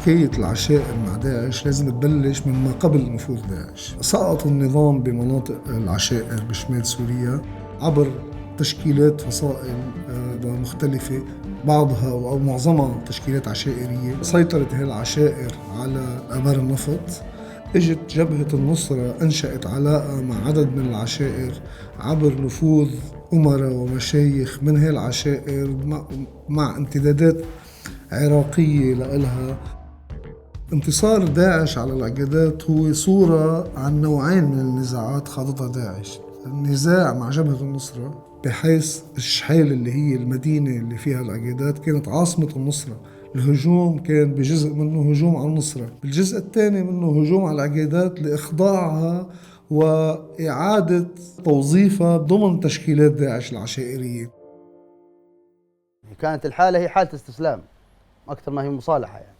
حكاية العشائر مع داعش لازم تبلش من ما قبل نفوذ داعش. سقط النظام بمناطق العشائر بشمال سوريا عبر تشكيلات فصائل مختلفة، بعضها أو معظمها تشكيلات عشائرية. سيطرت هالعشائر على آبار النفط. اجت جبهة النصرة أنشأت علاقة مع عدد من العشائر عبر نفوذ أمراء ومشايخ من هالعشائر مع امتدادات عراقية لإلها. انتصار داعش على العقيدات هو صورة عن نوعين من النزاعات خاضتها داعش. النزاع مع جبهة النصرة بحيث الشحيل اللي هي المدينة اللي فيها العقيدات كانت عاصمة النصرة، الهجوم كان بجزء منه هجوم على النصرة، بالجزء الثاني منه هجوم على العقيدات لإخضاعها وإعادة توظيفها ضمن تشكيلات داعش العشائرية. كانت الحالة هي حالة استسلام أكثر ما هي مصالحة يعني.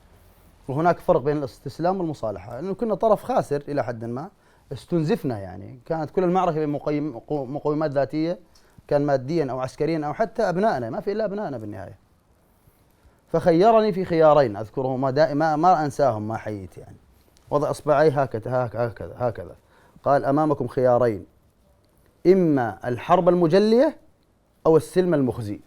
وهناك فرق بين الاستسلام والمصالحة، لأنه كنا طرف خاسر إلى حد ما، استنزفنا يعني. كانت كل المعركة بمقومات ذاتية، كان ماديا أو عسكريا أو حتى أبنائنا، ما في إلا أبنائنا بالنهاية. فخيرني في خيارين أذكرهما دائما ما أنساهم ما حييت يعني. وضع إصبعي هكذا قال: أمامكم خيارين، إما الحرب المجلية أو السلم المخزي.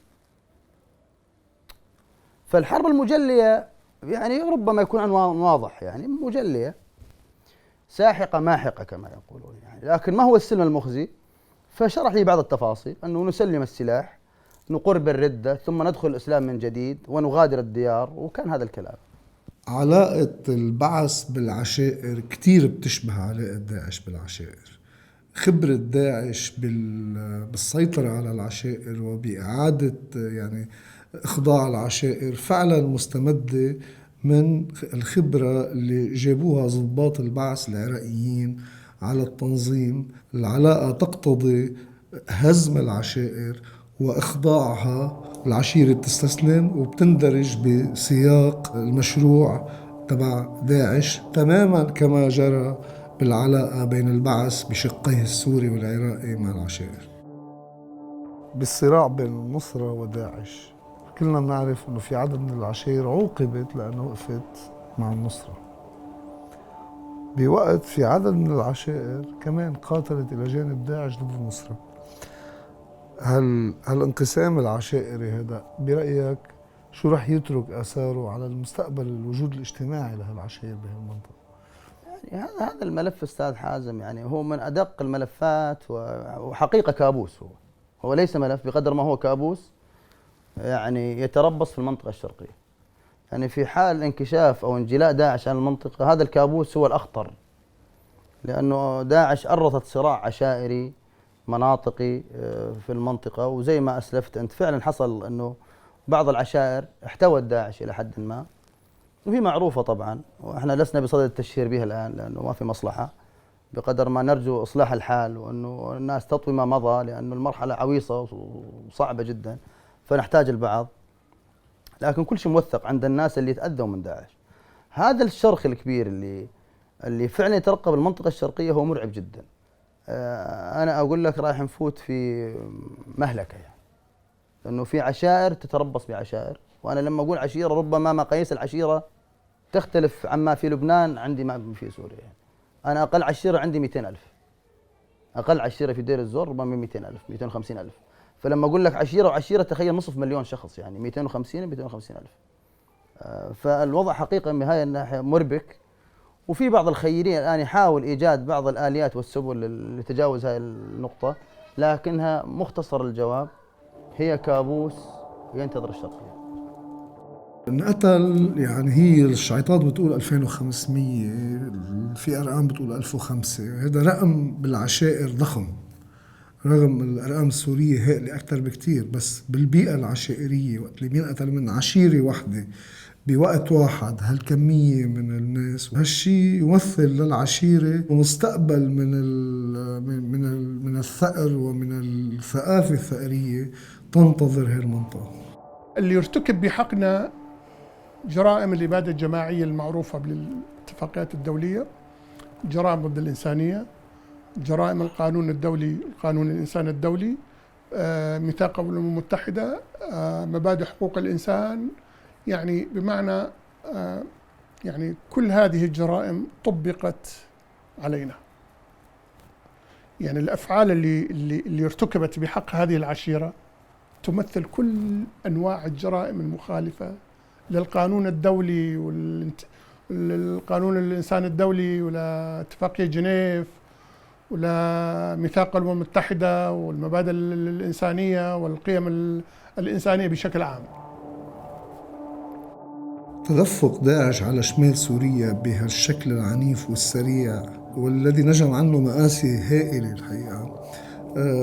فالحرب المجلية يعني ربما يكون عنوان واضح، يعني مجلية ساحقة ماحقة كما يقولون يعني. لكن ما هو السلم المخزي؟ فشرح لي بعض التفاصيل، أنه نسلم السلاح، نقر الردة، ثم ندخل الإسلام من جديد ونغادر الديار، وكان هذا الكلام. علاقة البعث بالعشائر كتير بتشبه علاقة داعش بالعشائر. خبرة داعش بالسيطرة على العشائر وبإعادة يعني إخضاع العشائر فعلا مستمدة من الخبرة اللي جابوها ضباط البعث العراقيين على التنظيم. العلاقة تقتضي هزم العشائر وإخضاعها. العشيرة بتستسلم وبتندرج بسياق المشروع تبع داعش، تماما كما جرى بالعلاقة بين البعث بشقيه السوري والعراقي مع العشائر. بالصراع بين النصرة وداعش كلنا بنعرف أنه في عدد من العشائر عوقبت لأنه وقفت مع النصرة، بوقت في عدد من العشائر كمان قاتلت إلى جانب داعش ضد النصرة. هالانقسام العشائري هذا برأيك شو رح يترك آثاره على المستقبل الوجود الاجتماعي لهالعشائر بهالمنطقة؟ يعني هذا الملف أستاذ حازم يعني هو من أدق الملفات، وحقيقة كابوس. هو ليس ملف بقدر ما هو كابوس يعني يتربص في المنطقة الشرقية. يعني في حال انكشاف أو انجلاء داعش عن المنطقة، هذا الكابوس هو الأخطر، لأنه داعش أرثت صراع عشائري مناطقي في المنطقة. وزي ما أسلفت أنت فعلا حصل أنه بعض العشائر احتوت داعش إلى حد ما، وهي معروفة طبعا، وإحنا لسنا بصدد التشهير بها الآن لأنه ما في مصلحة، بقدر ما نرجو إصلاح الحال وأنه الناس تطوي ما مضى، لأنه المرحلة عويصة وصعبة جدا، فنحتاج البعض. لكن كل شيء موثق عند الناس اللي يتأذوا من داعش. هذا الشرخ الكبير اللي فعلا يترقب المنطقة الشرقية هو مرعب جدا. أنا أقول لك رايح نفوت في مهلكة يعني، لأنه في عشائر تتربص بعشائر. وأنا لما أقول عشيرة ربما مقاييس العشيرة تختلف عما في لبنان عندي ما في سوريا يعني. أنا أقل عشيرة عندي 200,000، أقل عشيرة في دير الزور ربما 200,000 250,000. فلما أقول لك عشيرة وعشيرة تخيل نصف مليون شخص، يعني 250,000. فالوضع حقيقة من هاي الناحية مربك. وفي بعض الخيرين الآن يحاول إيجاد بعض الآليات والسبل لتجاوز هاي النقطة، لكنها مختصر الجواب هي كابوس ينتظر الشرقية. انقتل يعني هي الشعيطات بتقول 2500، في أرقام بتقول 1005. هذا رقم بالعشائر ضخم، رغم الأرقام السورية هائلة أكثر بكتير. بس بالبيئة العشائرية وقت اللي بينقتل من عشيرة واحدة بوقت واحد هالكمية من الناس، وهالشي يمثل للعشيرة مستقبل من الثأر ومن الثقافة الثأرية تنتظر هالمنطقة. اللي يرتكب بحقنا جرائم الإبادة الجماعية المعروفة بالاتفاقيات الدولية، جرائم ضد الإنسانية، جرائم القانون الدولي، قانون الإنسان الدولي، ميثاق الأمم المتحدة، مبادئ حقوق الإنسان، يعني بمعنى يعني كل هذه الجرائم طبقت علينا. يعني الأفعال اللي ارتكبت بحق هذه العشيرة تمثل كل أنواع الجرائم المخالفة للقانون الدولي والقانون الإنساني الدولي ولا اتفاقية جنيف ولا ميثاق الأمم المتحدة والمبادئ الإنسانية والقيم الإنسانية بشكل عام. تدفق داعش على شمال سوريا بهالشكل العنيف والسريع والذي نجم عنه مآسي هائلة الحقيقة،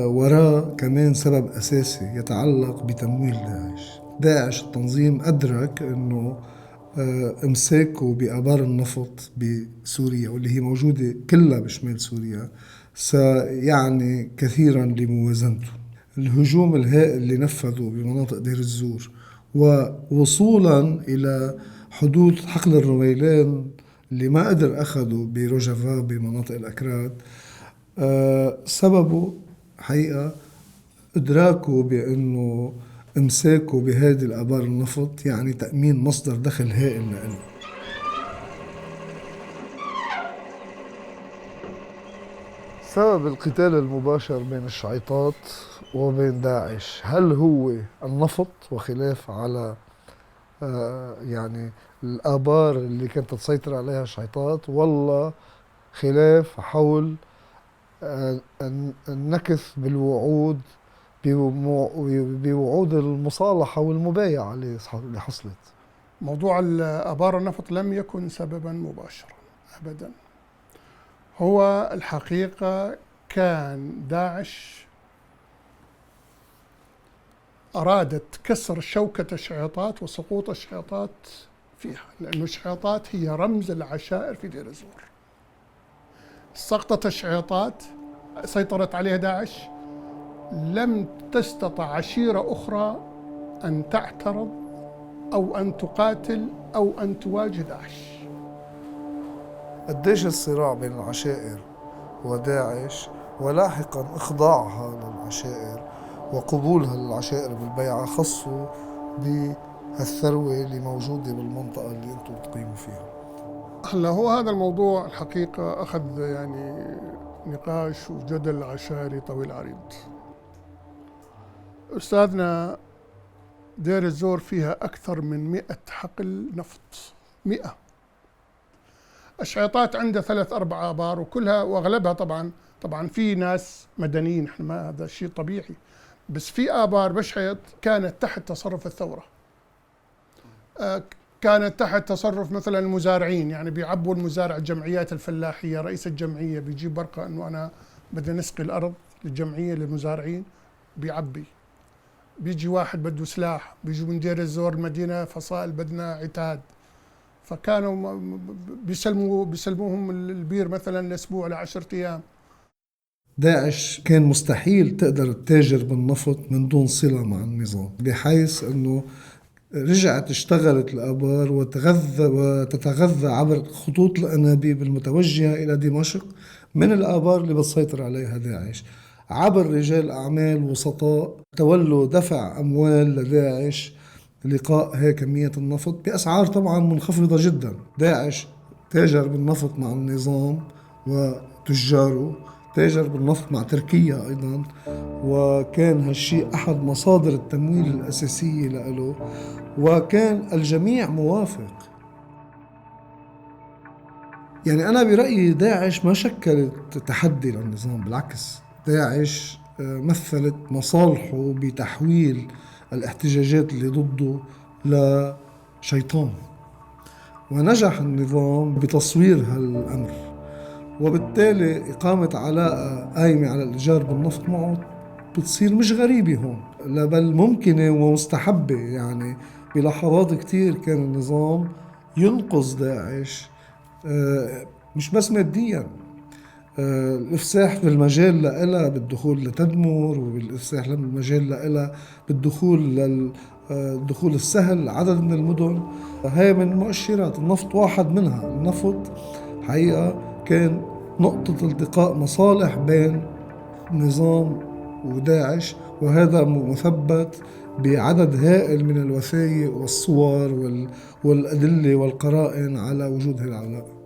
وراه كمان سبب أساسي يتعلق بتمويل داعش. داعش التنظيم أدرك أنه امساكه بآبار النفط بسوريا واللي هي موجودة كلها بشمال سوريا سيعني كثيرا لموازنته. الهجوم الهائل اللي نفذه بمناطق دير الزور ووصولا إلى حدود حقل الرويلان اللي ما قدر أخذه بروجافا بمناطق الأكراد، سببه حقيقة إدراكه بأنه إمساكه بهذه الآبار النفط يعني تأمين مصدر دخل هائل له. سبب القتال المباشر بين الشعيطات وبين داعش هل هو النفط وخلاف على يعني الآبار اللي كانت تسيطر عليها الشعيطات، ولا خلاف حول النكث بالوعود بوعود المصالحة والمبايعة اللي حصلت؟ موضوع آبار النفط لم يكن سببا مباشرا أبدا. هو الحقيقة كان داعش أرادت كسر شوكة الشعيطات وسقوط الشعيطات فيها، لأن الشعيطات هي رمز العشائر في دير الزور. سقطت الشعيطات، سيطرت عليها داعش، لم تستطع عشيرة أخرى أن تعترض أو أن تقاتل أو أن تواجه داعش. قديش الصراع بين العشائر وداعش ولاحقا إخضاعها للعشائر وقبولها للعشائر بالبيعة خصوا بالثروة اللي موجودة بالمنطقة اللي أنتم بتقيموا فيها؟ هلا هو هذا الموضوع الحقيقة أخذ يعني نقاش وجدل عشائري طويل عريض. أستاذنا دير الزور فيها أكثر من 100 حقل نفط، 100. الشعيطات عندها 3-4 آبار وكلها وأغلبها طبعا في ناس مدنيين، احنا ما هذا شيء طبيعي، بس في آبار بشعيط كانت تحت تصرف الثورة، كانت تحت تصرف مثلا المزارعين، يعني بيعبوا المزارع الجمعيات الفلاحية، رئيس الجمعية بيجيب ورقة أنه أنا بدي نسقي الأرض للجمعية للمزارعين بيعبي. بيجي واحد بده سلاح، بيجوا من دير الزور المدينة فصائل بدنا عتاد، فكانوا بيسلموهم البير مثلا لأسبوع ل10 أيام. داعش كان مستحيل تقدر تتاجر بالنفط من دون صلة مع النظام، بحيث أنه رجعت اشتغلت الآبار وتتغذى عبر خطوط الأنابيب المتوجهة إلى دمشق من الآبار اللي بتسيطر عليها داعش، عبر رجال أعمال وسطاء تولوا دفع أموال لداعش لقاء هي كمية النفط بأسعار طبعا منخفضة جدا. داعش تاجر بالنفط مع النظام وتجاره، تاجر بالنفط مع تركيا أيضا، وكان هالشيء أحد مصادر التمويل الأساسية له، وكان الجميع موافق. يعني أنا برأيي داعش ما شكلت تحدي للنظام، بالعكس داعش مثلت مصالحه بتحويل الاحتجاجات اللي ضده لشيطان، ونجح النظام بتصوير هالأمر، وبالتالي إقامة علاقة قايمة على الإيجار بالنفط معه بتصير مش غريبة هون، لا بل ممكنة ومستحبة. يعني بلحظات كتير كان النظام ينقذ داعش مش بس ماديا، الإفساح في المجال لها بالدخول لتدمر، والإفساح المجال لها بالدخول للدخول السهل عدد من المدن. هاي من مؤشرات النفط واحد منها. النفط حقيقة كان نقطة التقاء مصالح بين نظام وداعش، وهذا مثبت بعدد هائل من الوثائق والصور والأدلة والقرائن على وجود هذه العلاقة.